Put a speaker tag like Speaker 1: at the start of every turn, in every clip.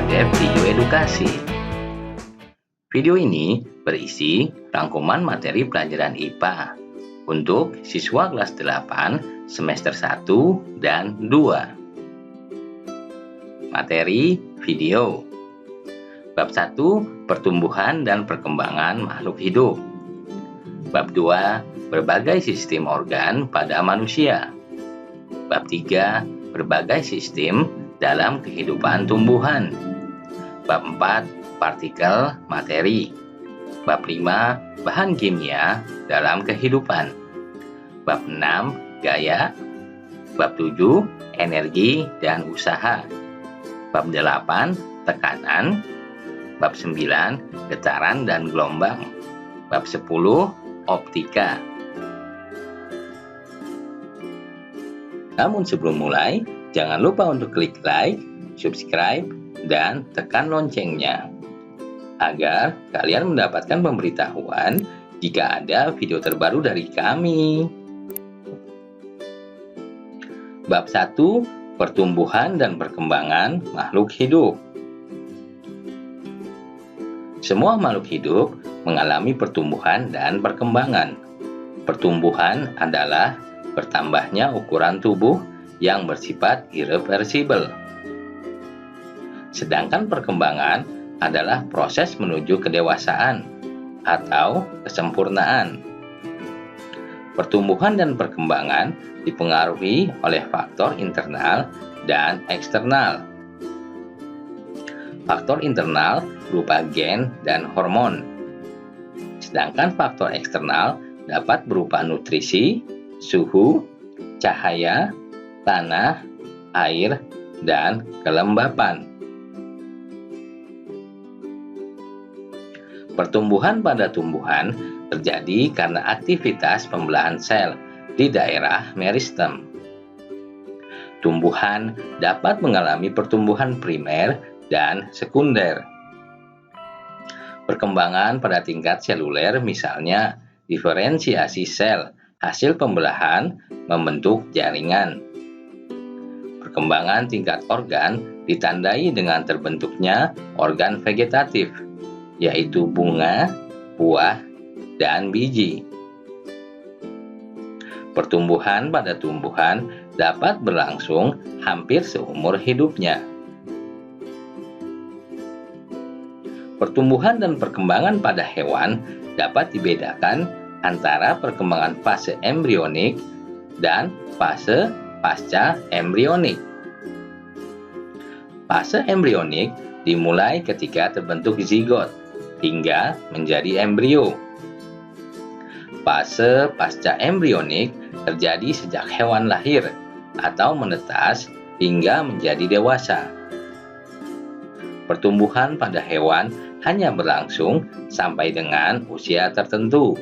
Speaker 1: sebagai video edukasi. Video ini berisi rangkuman materi pelajaran IPA untuk siswa kelas 8 semester 1 dan 2. Materi video. Bab 1, pertumbuhan dan perkembangan makhluk hidup. Bab 2, berbagai sistem organ pada manusia. Bab 3, berbagai sistem dalam kehidupan tumbuhan. Bab 4, partikel materi. Bab 5, bahan kimia dalam kehidupan. Bab 6, gaya. Bab 7, energi dan usaha. Bab 8, tekanan. Bab 9, getaran dan gelombang. Bab 10, optika. Namun sebelum mulai, jangan lupa untuk klik like, subscribe, dan tekan loncengnya agar kalian mendapatkan pemberitahuan jika ada video terbaru dari kami. Bab 1, pertumbuhan dan perkembangan makhluk hidup. Semua makhluk hidup mengalami pertumbuhan dan perkembangan. Pertumbuhan adalah bertambahnya ukuran tubuh yang bersifat irreversibel. Sedangkan perkembangan adalah proses menuju kedewasaan atau kesempurnaan. Pertumbuhan dan perkembangan dipengaruhi oleh faktor internal dan eksternal. Faktor internal berupa gen dan hormon. Sedangkan faktor eksternal dapat berupa nutrisi, suhu, cahaya, tanah, air, dan kelembapan. Pertumbuhan pada tumbuhan terjadi karena aktivitas pembelahan sel di daerah meristem. Tumbuhan dapat mengalami pertumbuhan primer dan sekunder. Perkembangan pada tingkat seluler, misalnya diferensiasi sel hasil pembelahan membentuk jaringan. Perkembangan tingkat organ ditandai dengan terbentuknya organ vegetatif, yaitu bunga, buah, dan biji. Pertumbuhan pada tumbuhan dapat berlangsung hampir seumur hidupnya. Pertumbuhan dan perkembangan pada hewan dapat dibedakan antara perkembangan fase embrionik dan fase pasca embrionik. Fase embrionik dimulai ketika terbentuk zigot hingga menjadi embrio. Fase pasca embrionik terjadi sejak hewan lahir atau menetas hingga menjadi dewasa. Pertumbuhan pada hewan hanya berlangsung sampai dengan usia tertentu.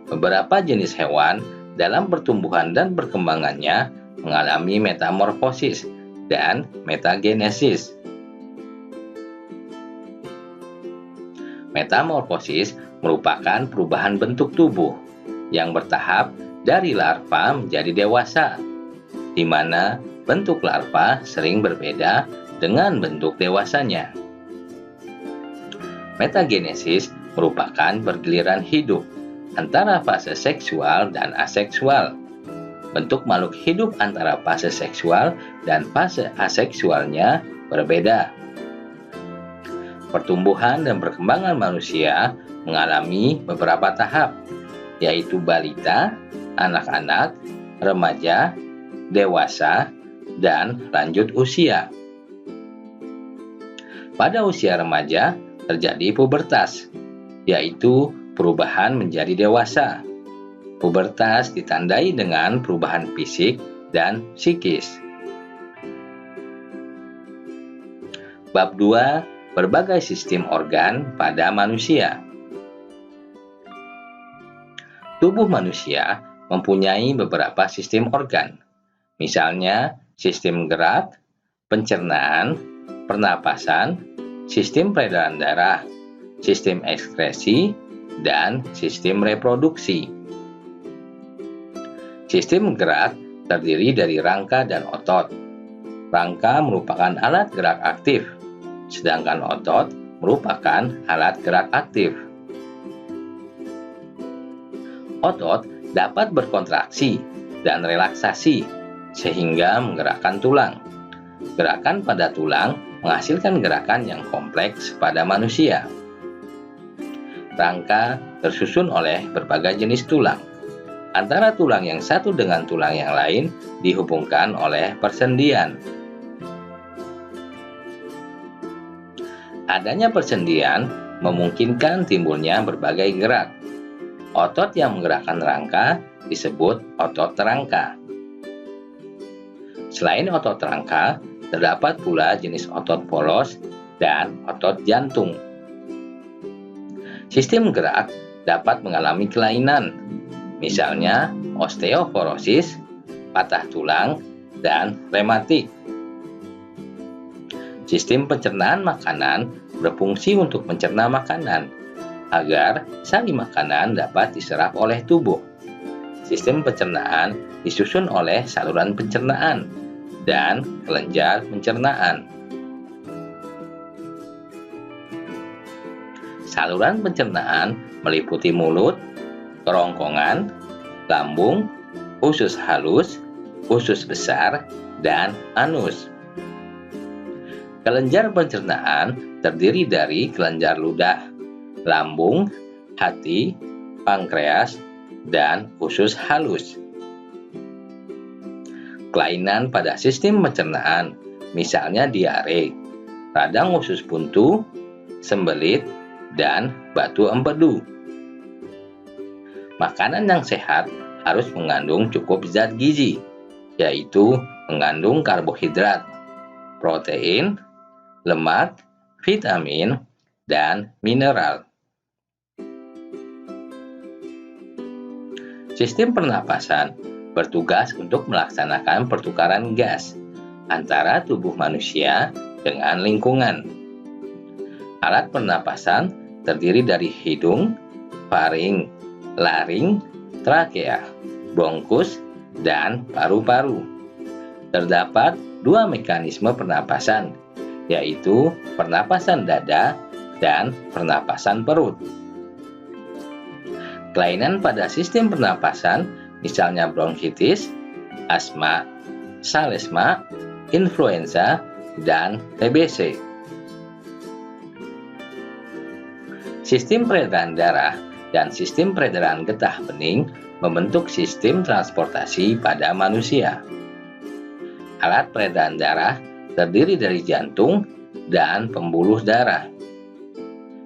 Speaker 1: Beberapa jenis hewan dalam pertumbuhan dan perkembangannya mengalami metamorfosis dan metagenesis. Metamorfosis merupakan perubahan bentuk tubuh yang bertahap dari larva menjadi dewasa, di mana bentuk larva sering berbeda dengan bentuk dewasanya. Metagenesis merupakan pergiliran hidup antara fase seksual dan aseksual. Bentuk makhluk hidup antara fase seksual dan fase aseksualnya berbeda. Pertumbuhan dan perkembangan manusia mengalami beberapa tahap, yaitu balita, anak-anak, remaja, dewasa, dan lanjut usia. Pada usia remaja terjadi pubertas, yaitu perubahan menjadi dewasa. Pubertas ditandai dengan perubahan fisik dan psikis. Bab 2, berbagai sistem organ pada manusia. Tubuh manusia mempunyai beberapa sistem organ, misalnya sistem gerak, pencernaan, pernapasan, sistem peredaran darah, sistem ekskresi, dan sistem reproduksi. Sistem gerak terdiri dari rangka dan otot. Rangka merupakan alat gerak aktif, sedangkan otot merupakan alat gerak aktif. Otot dapat berkontraksi dan relaksasi sehingga menggerakkan tulang. Gerakan pada tulang menghasilkan gerakan yang kompleks pada manusia. Rangka tersusun oleh berbagai jenis tulang. Antara tulang yang satu dengan tulang yang lain dihubungkan oleh persendian. Adanya persendian memungkinkan timbulnya berbagai gerak. Otot yang menggerakkan rangka disebut otot rangka. Selain otot rangka, terdapat pula jenis otot polos dan otot jantung. Sistem gerak dapat mengalami kelainan, misalnya osteoporosis, patah tulang, dan rematik. Sistem pencernaan makanan berfungsi untuk mencerna makanan agar sari makanan dapat diserap oleh tubuh. Sistem pencernaan disusun oleh saluran pencernaan dan kelenjar pencernaan. Saluran pencernaan meliputi mulut, kerongkongan, lambung, usus halus, usus besar, dan anus. Kelenjar pencernaan terdiri dari kelenjar ludah, lambung, hati, pankreas, dan usus halus. Kelainan pada sistem pencernaan, misalnya diare, radang usus buntu, sembelit, dan batu empedu. Makanan yang sehat harus mengandung cukup zat gizi, yaitu mengandung karbohidrat, protein, lemak, vitamin, dan mineral. Sistem pernapasan bertugas untuk melaksanakan pertukaran gas antara tubuh manusia dengan lingkungan. Alat pernapasan terdiri dari hidung, faring, laring, trakea, bronkus, dan paru-paru. Terdapat dua mekanisme pernapasan, yaitu pernapasan dada dan pernapasan perut. Kelainan pada sistem pernapasan, misalnya bronkitis, asma, salesma, influenza, dan TBC. Sistem peredaran darah dan sistem peredaran getah bening membentuk sistem transportasi pada manusia. Alat peredaran darah terdiri dari jantung dan pembuluh darah.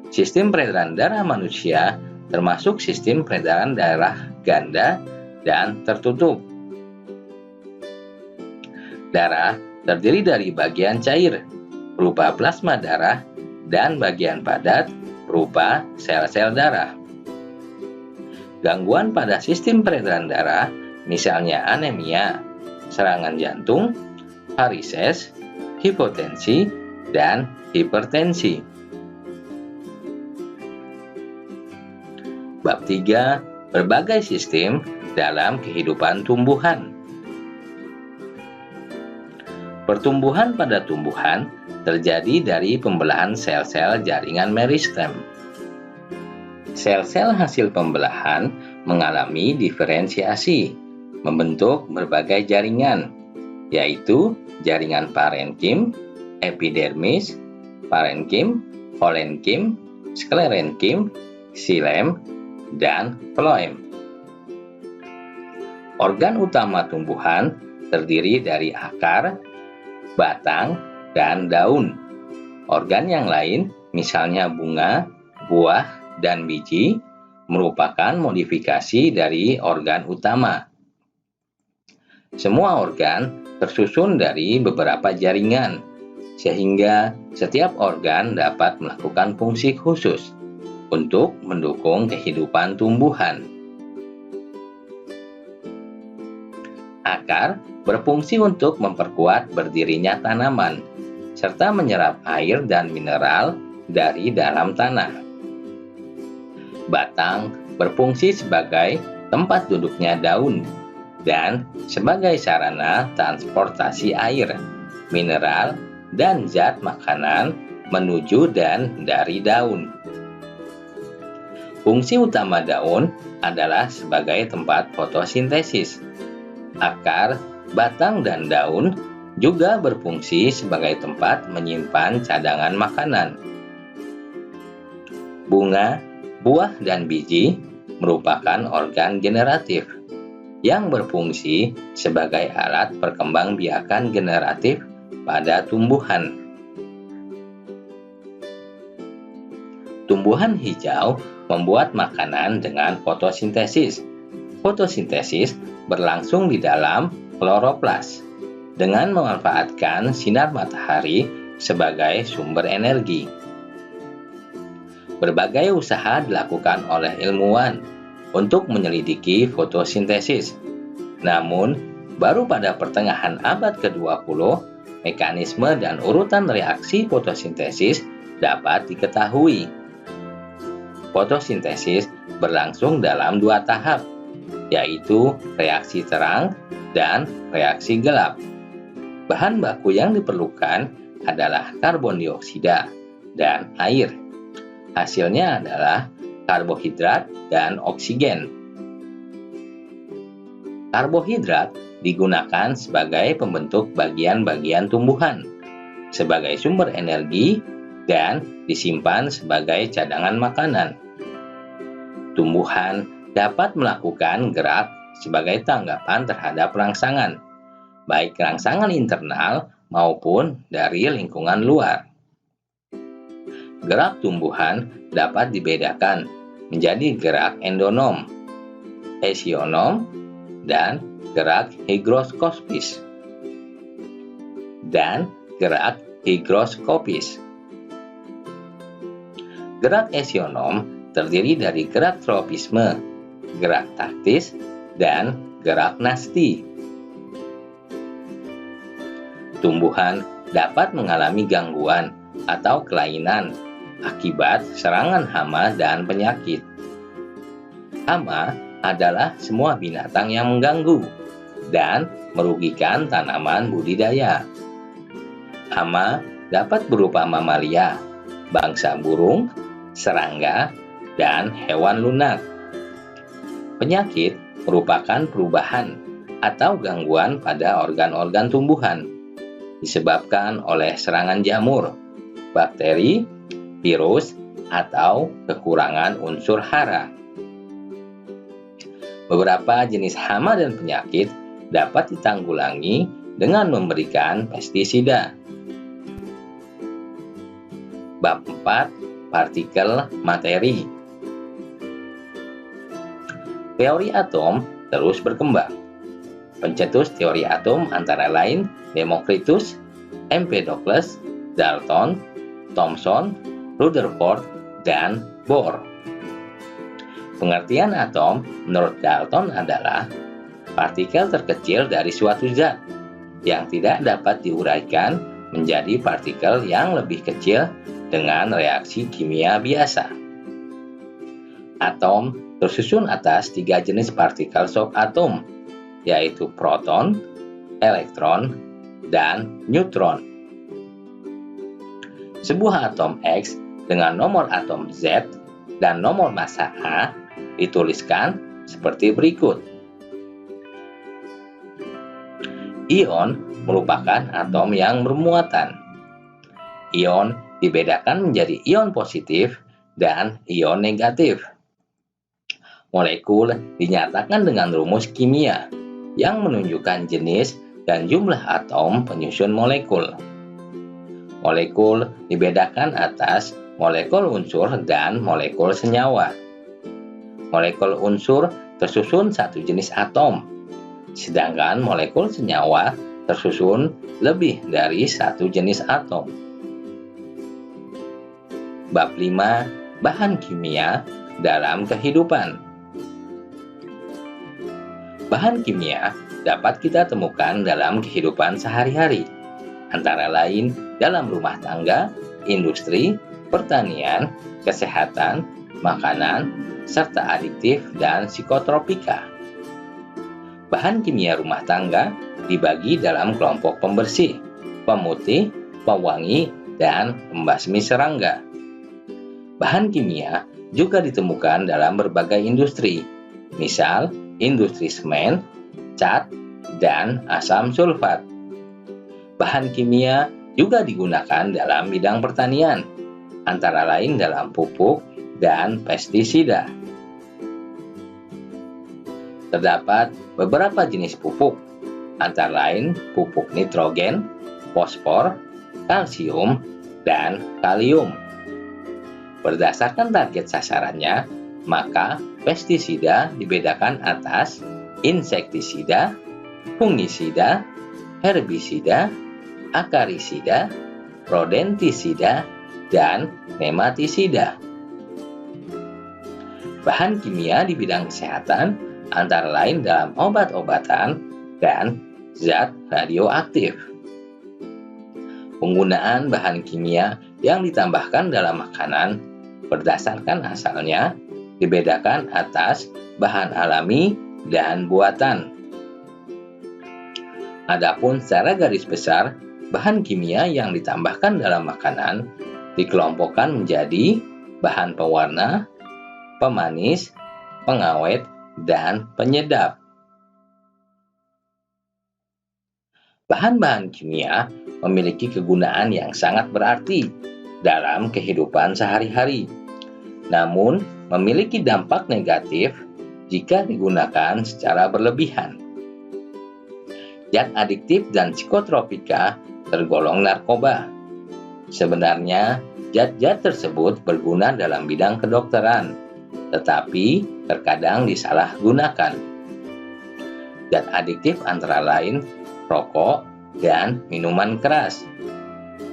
Speaker 1: Sistem peredaran darah manusia termasuk sistem peredaran darah ganda dan tertutup. Darah terdiri dari bagian cair berupa plasma darah dan bagian padat berupa sel-sel darah. Gangguan pada sistem peredaran darah, misalnya anemia, serangan jantung, varises, hipotensi, dan hipertensi. Bab 3. Berbagai sistem dalam kehidupan tumbuhan. Pertumbuhan pada tumbuhan terjadi dari pembelahan sel-sel jaringan meristem. Sel-sel hasil pembelahan mengalami diferensiasi, membentuk berbagai jaringan, yaitu jaringan parenkim, epidermis, parenkim, volenkim, sklerenkim, xilem, dan floem. Organ utama tumbuhan terdiri dari akar, batang, dan daun. Organ yang lain, misalnya bunga, buah, dan biji, merupakan modifikasi dari organ utama. Semua organ tersusun dari beberapa jaringan, sehingga setiap organ dapat melakukan fungsi khusus untuk mendukung kehidupan tumbuhan. Akar berfungsi untuk memperkuat berdirinya tanaman, serta menyerap air dan mineral dari dalam tanah. Batang berfungsi sebagai tempat duduknya daun dan sebagai sarana transportasi air. mineral, dan zat makanan menuju dan dari daun. Fungsi utama daun adalah sebagai tempat fotosintesis. Akar, batang, dan daun juga berfungsi sebagai tempat menyimpan cadangan makanan. Bunga, buah, dan biji merupakan organ generatif yang berfungsi sebagai alat perkembangbiakan generatif pada tumbuhan. Tumbuhan hijau membuat makanan dengan fotosintesis. Fotosintesis berlangsung di dalam kloroplas dengan memanfaatkan sinar matahari sebagai sumber energi. Berbagai usaha dilakukan oleh ilmuwan untuk menyelidiki fotosintesis. Namun, baru pada pertengahan abad ke-20, mekanisme dan urutan reaksi fotosintesis dapat diketahui. Fotosintesis berlangsung dalam 2 tahap, yaitu reaksi terang dan reaksi gelap. Bahan baku yang diperlukan adalah karbon dioksida dan air. Hasilnya adalah karbohidrat dan oksigen. Karbohidrat digunakan sebagai pembentuk bagian-bagian tumbuhan, sebagai sumber energi, dan disimpan sebagai cadangan makanan. Tumbuhan dapat melakukan gerak sebagai tanggapan terhadap rangsangan, baik rangsangan internal maupun dari lingkungan luar. Gerak tumbuhan dapat dibedakan menjadi gerak endonom, esionom, dan gerak higroskopis, dan gerak higroskopis. Gerak esionom terdiri dari gerak tropisme, gerak taktis, dan gerak nasti. Tumbuhan dapat mengalami gangguan atau kelainan akibat serangan hama dan penyakit. Hama adalah semua binatang yang mengganggu dan merugikan tanaman budidaya. Hama dapat berupa mamalia, bangsa burung, serangga, dan hewan lunak. Penyakit merupakan perubahan atau gangguan pada organ-organ tumbuhan, disebabkan oleh serangan jamur, bakteri, virus, atau kekurangan unsur hara. Beberapa jenis hama dan penyakit dapat ditanggulangi dengan memberikan pestisida. Bab 4. Partikel materi. Teori atom terus berkembang. Pencetus teori atom antara lain Democritus, Empedocles, Dalton, Thomson, Rutherford, dan Bohr. Pengertian atom menurut Dalton adalah partikel terkecil dari suatu zat yang tidak dapat diuraikan menjadi partikel yang lebih kecil dengan reaksi kimia biasa. Atom tersusun atas 3 jenis partikel subatom, yaitu proton, elektron, dan neutron. Sebuah atom X dengan nomor atom Z dan nomor massa A dituliskan seperti berikut. Ion merupakan atom yang bermuatan. Ion dibedakan menjadi ion positif dan ion negatif. Molekul dinyatakan dengan rumus kimia yang menunjukkan jenis dan jumlah atom penyusun molekul. Molekul dibedakan atas molekul unsur dan molekul senyawa. Molekul unsur tersusun satu jenis atom, sedangkan molekul senyawa tersusun lebih dari satu jenis atom. Bab 5. Bahan kimia dalam kehidupan. Bahan kimia dapat kita temukan dalam kehidupan sehari-hari, antara lain dalam rumah tangga, industri, pertanian, kesehatan, makanan, serta adiktif dan psikotropika. Bahan kimia rumah tangga dibagi dalam kelompok pembersih, pemutih, pewangi, dan pembasmi serangga. Bahan kimia juga ditemukan dalam berbagai industri, misal industri semen, cat, dan asam sulfat. Bahan kimia juga digunakan dalam bidang pertanian, antara lain dalam pupuk dan pestisida. Terdapat beberapa jenis pupuk, antara lain pupuk nitrogen, fosfor, kalsium, dan kalium. Berdasarkan target sasarannya, maka pestisida dibedakan atas insektisida, fungisida, herbisida, akarisida, rodentisida, dan nematisida. Bahan kimia di bidang kesehatan antara lain dalam obat-obatan dan zat radioaktif. Penggunaan bahan kimia yang ditambahkan dalam makanan berdasarkan asalnya dibedakan atas bahan alami dan buatan. Adapun secara garis besar, bahan kimia yang ditambahkan dalam makanan dikelompokkan menjadi bahan pewarna, pemanis, pengawet, dan penyedap. Bahan-bahan kimia memiliki kegunaan yang sangat berarti dalam kehidupan sehari-hari, namun memiliki dampak negatif jika digunakan secara berlebihan. Zat adiktif dan psikotropika tergolong narkoba. Sebenarnya, zat-zat tersebut berguna dalam bidang kedokteran, tetapi terkadang disalahgunakan. Zat adiktif antara lain rokok dan minuman keras.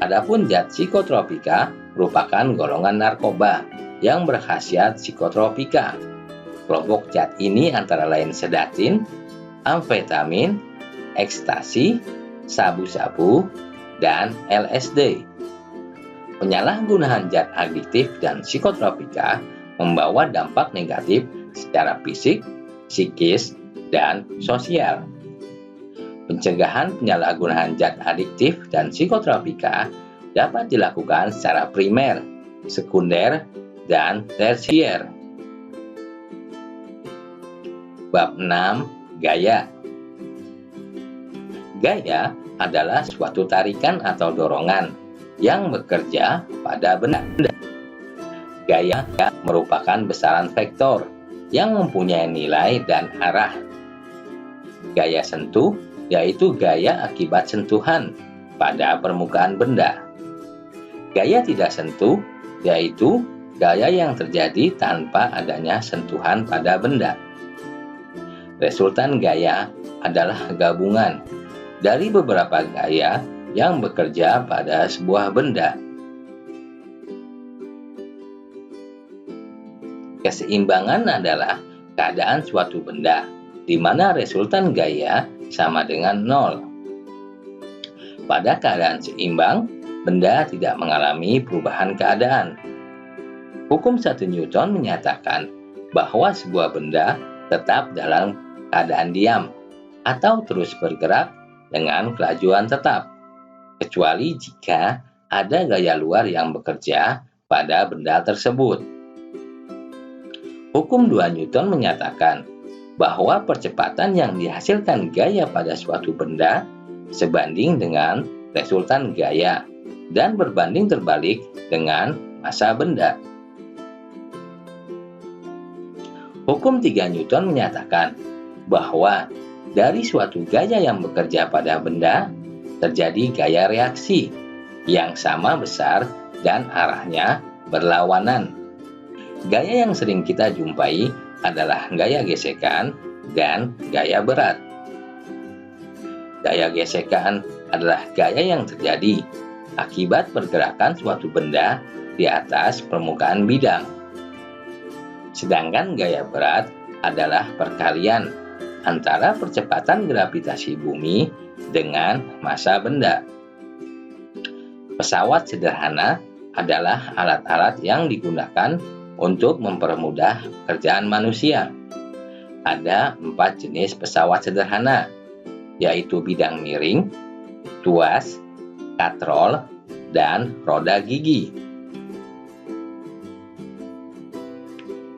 Speaker 1: Adapun zat psikotropika merupakan golongan narkoba yang berkhasiat psikotropika. Kelompok zat ini antara lain sedatin, amfetamin, ekstasi, sabu-sabu, dan LSD. Penyalahgunaan zat adiktif dan psikotropika membawa dampak negatif secara fisik, psikis, dan sosial. Pencegahan penyalahgunaan zat adiktif dan psikotropika dapat dilakukan secara primer, sekunder, dan tersier. Bab 6. Gaya. Gaya adalah suatu tarikan atau dorongan yang bekerja pada benda. Gaya merupakan besaran vektor yang mempunyai nilai dan arah. Gaya sentuh yaitu gaya akibat sentuhan pada permukaan benda. Gaya tidak sentuh yaitu gaya yang terjadi tanpa adanya sentuhan pada benda. Resultan gaya adalah gabungan dari beberapa gaya yang bekerja pada sebuah benda. Keseimbangan adalah keadaan suatu benda di mana resultan gaya sama dengan 0. Pada keadaan seimbang, benda tidak mengalami perubahan keadaan. Hukum 1 Newton menyatakan bahwa sebuah benda tetap dalam keadaan diam atau terus bergerak dengan kelajuan tetap, kecuali jika ada gaya luar yang bekerja pada benda tersebut. Hukum 2 Newton menyatakan bahwa percepatan yang dihasilkan gaya pada suatu benda sebanding dengan resultan gaya dan berbanding terbalik dengan massa benda. Hukum 3 Newton menyatakan bahwa dari suatu gaya yang bekerja pada benda terjadi gaya reaksi yang sama besar dan arahnya berlawanan. Gaya yang sering kita jumpai adalah gaya gesekan dan gaya berat. Gaya gesekan adalah gaya yang terjadi akibat pergerakan suatu benda di atas permukaan bidang. Sedangkan gaya berat adalah perkalian antara percepatan gravitasi bumi dengan massa benda. Pesawat sederhana adalah alat-alat yang digunakan untuk mempermudah pekerjaan manusia. Ada 4 jenis pesawat sederhana, yaitu bidang miring, tuas, katrol, dan roda gigi.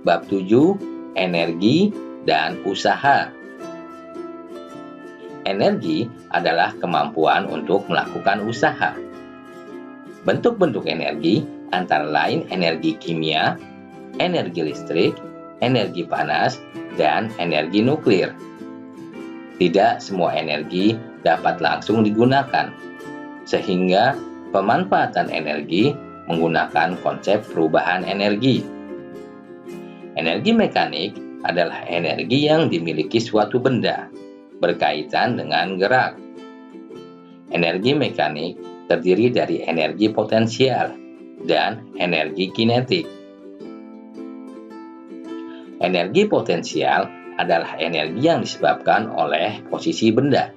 Speaker 1: Bab 7. Energi dan usaha. Energi adalah kemampuan untuk melakukan usaha. Bentuk-bentuk energi antara lain energi kimia, energi listrik, energi panas, dan energi nuklir. Tidak semua energi dapat langsung digunakan, sehingga pemanfaatan energi menggunakan konsep perubahan energi. Energi mekanik adalah energi yang dimiliki suatu benda, berkaitan dengan gerak. Energi mekanik terdiri dari energi potensial dan energi kinetik. Energi potensial adalah energi yang disebabkan oleh posisi benda.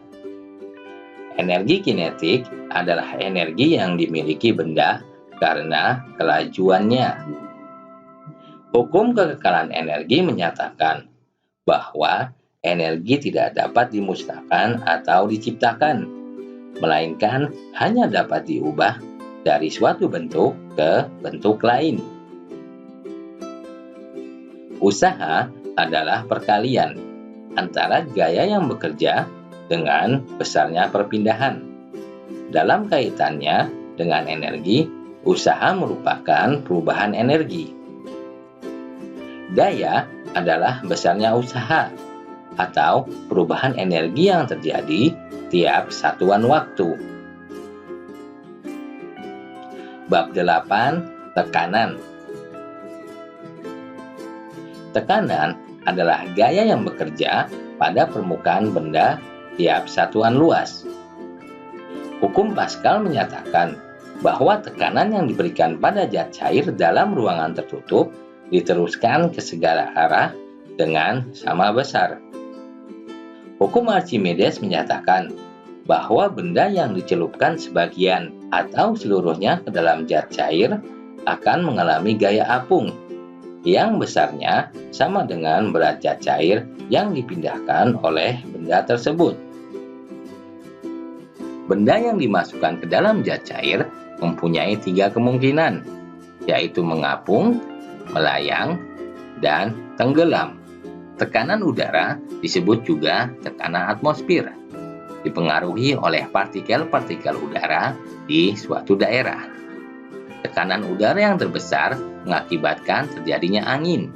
Speaker 1: Energi kinetik adalah energi yang dimiliki benda karena kelajuannya. Hukum kekekalan energi menyatakan bahwa energi tidak dapat dimusnahkan atau diciptakan, melainkan hanya dapat diubah dari suatu bentuk ke bentuk lain. Usaha adalah perkalian antara gaya yang bekerja dengan besarnya perpindahan. Dalam kaitannya dengan energi, usaha merupakan perubahan energi. Gaya adalah besarnya usaha atau perubahan energi yang terjadi tiap satuan waktu. Bab 8. Tekanan. Tekanan adalah gaya yang bekerja pada permukaan benda tiap satuan luas. Hukum Pascal menyatakan bahwa tekanan yang diberikan pada zat cair dalam ruangan tertutup diteruskan ke segala arah dengan sama besar. Hukum Archimedes menyatakan bahwa benda yang dicelupkan sebagian atau seluruhnya ke dalam zat cair akan mengalami gaya apung, yang besarnya sama dengan berat zat cair yang dipindahkan oleh benda tersebut. Benda yang dimasukkan ke dalam zat cair mempunyai 3 kemungkinan, yaitu mengapung, melayang, dan tenggelam. Tekanan udara disebut juga tekanan atmosfer, dipengaruhi oleh partikel-partikel udara di suatu daerah. Tekanan udara yang terbesar mengakibatkan terjadinya angin.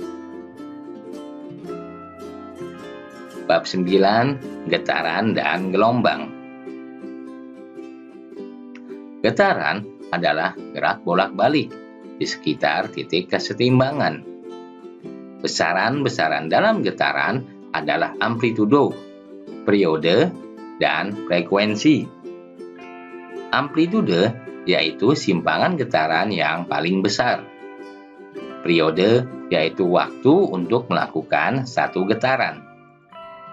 Speaker 1: Bab 9. Getaran dan gelombang. Getaran adalah gerak bolak-balik di sekitar titik kesetimbangan. Besaran-besaran dalam getaran adalah amplitudo, periode, dan frekuensi. Amplitude yaitu simpangan getaran yang paling besar. Periode yaitu waktu untuk melakukan satu getaran.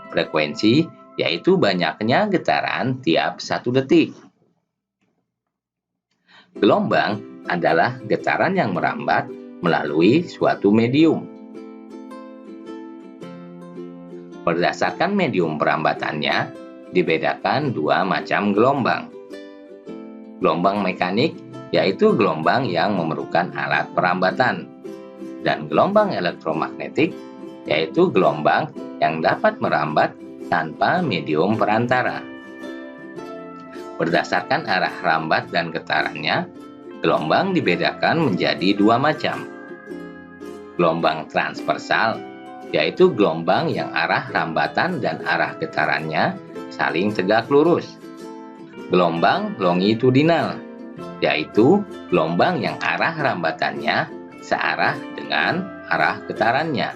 Speaker 1: Frekuensi yaitu banyaknya getaran tiap 1 detik. Gelombang adalah getaran yang merambat melalui suatu medium. Berdasarkan medium perambatannya, dibedakan 2 macam gelombang. Gelombang mekanik yaitu gelombang yang memerlukan alat perambatan, dan gelombang elektromagnetik yaitu gelombang yang dapat merambat tanpa medium perantara. Berdasarkan arah rambat dan getarannya, gelombang dibedakan menjadi 2 macam. Gelombang transversal, yaitu gelombang yang arah rambatan dan arah getarannya saling tegak lurus. Gelombang longitudinal, yaitu gelombang yang arah rambatannya searah dengan arah getarannya.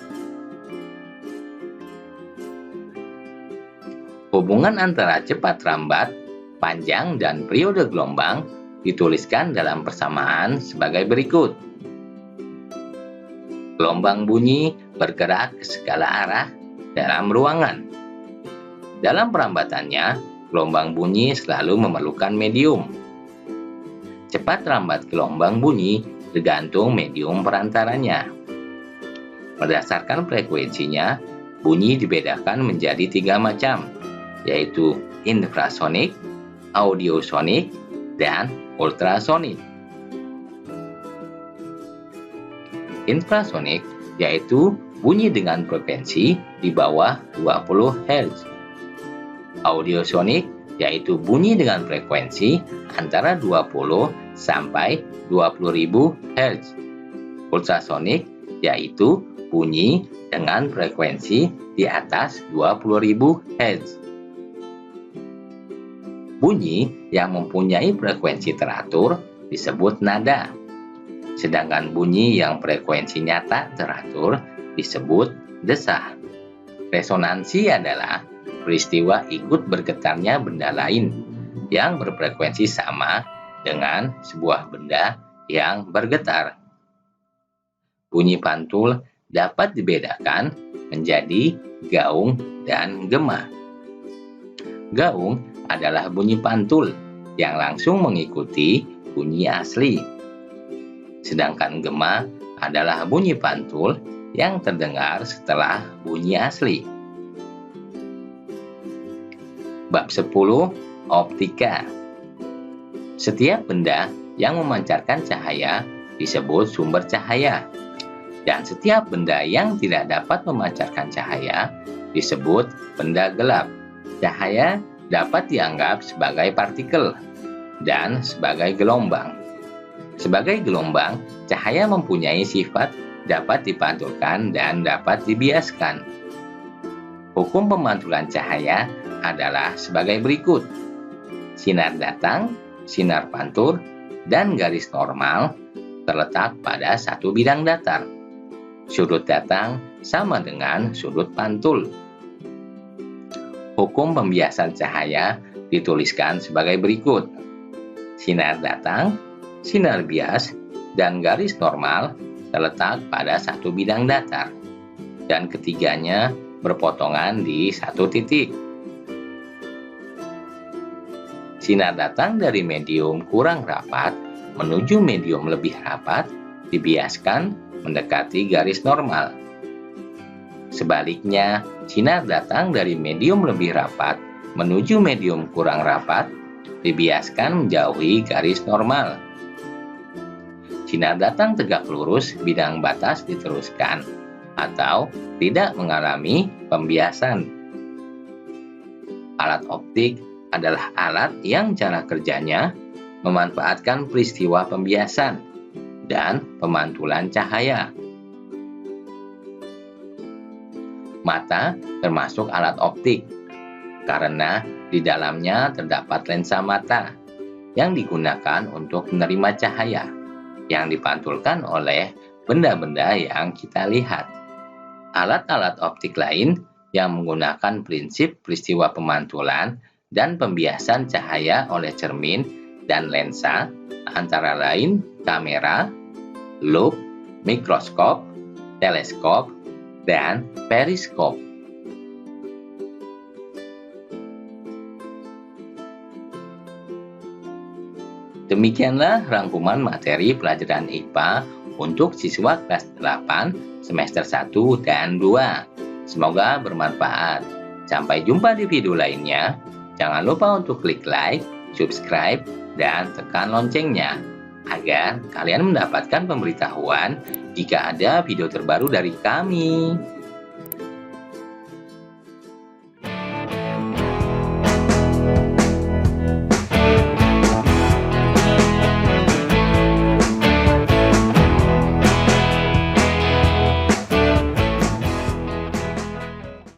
Speaker 1: Hubungan antara cepat rambat, panjang, dan periode gelombang dituliskan dalam persamaan sebagai berikut. Gelombang bunyi bergerak ke segala arah dalam ruangan. Dalam perambatannya, gelombang bunyi selalu memerlukan medium. Cepat rambat gelombang bunyi tergantung medium perantaranya. Berdasarkan frekuensinya, bunyi dibedakan menjadi 3 macam, yaitu infrasonik, audiosonik, dan ultrasonik. Infrasonik yaitu bunyi dengan frekuensi di bawah 20 Hz. Audiosonik yaitu bunyi dengan frekuensi antara 20 sampai 20.000 Hz. Ultrasonik yaitu bunyi dengan frekuensi di atas 20.000 Hz. Bunyi yang mempunyai frekuensi teratur disebut nada, sedangkan bunyi yang frekuensinya tak teratur disebut desah. Resonansi adalah peristiwa ikut bergetarnya benda lain yang berfrekuensi sama dengan sebuah benda yang bergetar. Bunyi pantul dapat dibedakan menjadi gaung dan gema. Gaung adalah bunyi pantul yang langsung mengikuti bunyi asli. Sedangkan gema adalah bunyi pantul yang terdengar setelah bunyi asli. Bab 10. Optika. Setiap benda yang memancarkan cahaya disebut sumber cahaya, dan setiap benda yang tidak dapat memancarkan cahaya disebut benda gelap. Cahaya dapat dianggap sebagai partikel dan sebagai gelombang. Sebagai gelombang, cahaya mempunyai sifat dapat dipantulkan dan dapat dibiaskan. Hukum pemantulan cahaya adalah sebagai berikut. Sinar datang, sinar pantul, dan garis normal terletak pada satu bidang datar. Sudut datang sama dengan sudut pantul. Hukum pembiasan cahaya dituliskan sebagai berikut. Sinar datang, sinar bias, dan garis normal terletak pada satu bidang datar, dan ketiganya berpotongan di satu titik. Sinar datang dari medium kurang rapat menuju medium lebih rapat dibiaskan mendekati garis normal. Sebaliknya, sinar datang dari medium lebih rapat menuju medium kurang rapat dibiaskan menjauhi garis normal. Sinar datang tegak lurus bidang batas diteruskan atau tidak mengalami pembiasan. Alat optik adalah alat yang cara kerjanya memanfaatkan peristiwa pembiasan dan pemantulan cahaya. Mata termasuk alat optik karena di dalamnya terdapat lensa mata yang digunakan untuk menerima cahaya yang dipantulkan oleh benda-benda yang kita lihat. Alat-alat optik lain yang menggunakan prinsip peristiwa pemantulan dan pembiasan cahaya oleh cermin dan lensa antara lain kamera, loop, mikroskop, teleskop, dan periskop. Demikianlah rangkuman materi pelajaran IPA untuk siswa kelas 8 semester 1 dan 2. Semoga bermanfaat. Sampai jumpa di video lainnya. Jangan lupa untuk klik like, subscribe, dan tekan loncengnya agar kalian mendapatkan pemberitahuan jika ada video terbaru dari kami.